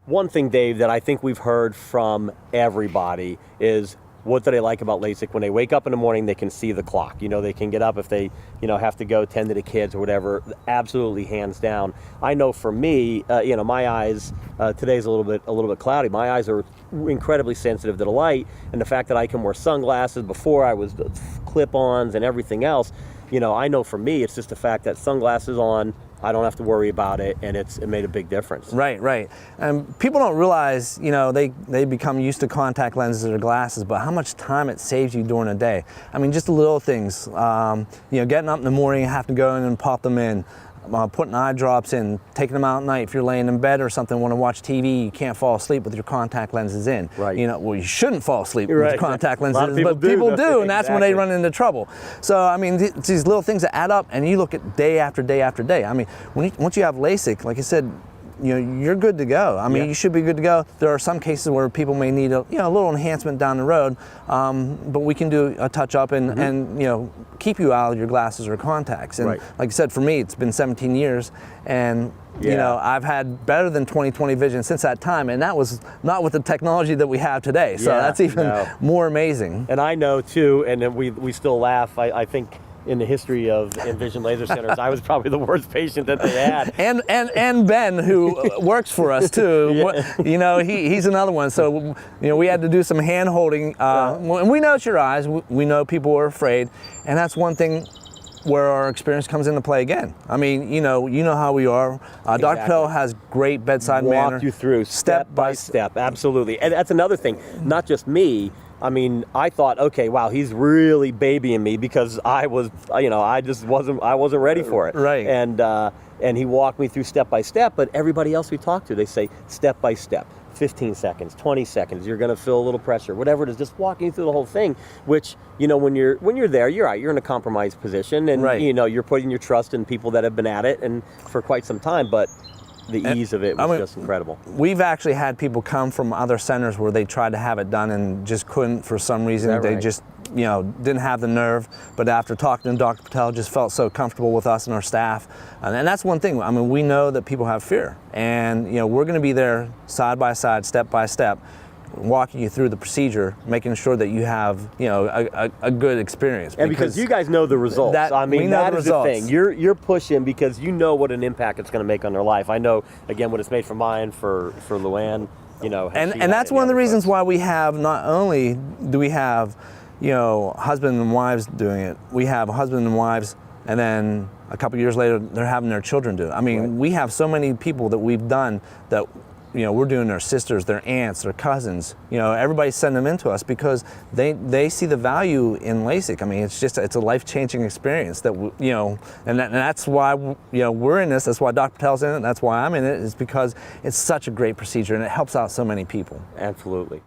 one thing, Dave, that I think we've heard from everybody is, what do they like about LASIK? When they wake up in the morning, they can see the clock. You know, they can get up if they, you know, have to go tend to the kids or whatever. Absolutely, hands down. I know for me, you know, my eyes, today's a little bit cloudy. My eyes are incredibly sensitive to the light, and the fact that I can wear sunglasses, before I was clip-ons and everything else, you know, I know for me, it's just the fact that sunglasses on, I don't have to worry about it, and it made a big difference. Right, right. And people don't realize, you know, they become used to contact lenses or glasses, but how much time it saves you during a day. I mean, just the little things. You know, getting up in the morning, have to go in and pop them in. Putting eye drops in, taking them out at night if you're laying in bed or something, want to watch TV, you can't fall asleep with your contact lenses in. Right. You know, well, you shouldn't fall asleep with your contact lenses in, but people do, and that's when they run into trouble. So, I mean, these little things that add up, and you look at day after day after day. I mean, once you have LASIK, like I said, you know, you're good to go. I mean, you should be good to go. There are some cases where people may need a, you know, a little enhancement down the road, but we can do a touch up and, and you know, keep you out of your glasses or contacts. And like I said, for me, it's been 17 years, and you know, I've had better than 20/20 vision since that time, and that was not with the technology that we have today. So that's even more amazing. And I know too, and then we still laugh. I think, in the history of Envision Laser Centers, I was probably the worst patient that they had. And Ben, who works for us too, you know, he's another one. So, you know, we had to do some hand holding. And we know it's your eyes. We know people are afraid, and that's one thing where our experience comes into play again. I mean, you know how we are. Dr. Patel has great bedside manner. Walk you through step by step, absolutely. And that's another thing, not just me. I mean, I thought, okay, wow, he's really babying me, because I was, you know, I wasn't ready for it. Right. And he walked me through step by step, but everybody else we talk to, they say step by step, 15 seconds, 20 seconds, you're gonna feel a little pressure, whatever it is, just walking through the whole thing, which, you know, when you're there, you're in a compromised position, and you know, you're putting your trust in people that have been at it and for quite some time, but the ease of it was just incredible. We've actually had people come from other centers where they tried to have it done and just couldn't for some reason. They just, you know, didn't have the nerve. But after talking to Dr. Patel, just felt so comfortable with us and our staff. And that's one thing. I mean, we know that people have fear, and you know, we're going to be there side by side, step by step, walking you through the procedure, making sure that you have, you know, a good experience. And because you guys know the results. I mean, that is the thing. You're pushing because you know what an impact it's going to make on their life. I know, again, what it's made for mine, for Luann, you know. And that's one of the reasons why we have, not only do we have, you know, husband and wives doing it, we have husband and wives, and then a couple years later, they're having their children do it. I mean, we have so many people that we've done that, you know, we're doing their sisters, their aunts, their cousins. You know, everybody send them into us because they see the value in LASIK. I mean, it's a life-changing experience that, you know, and that's why, you know, we're in this. That's why Dr. Patel's in it. That's why I'm in it, is because it's such a great procedure and it helps out so many people. Absolutely.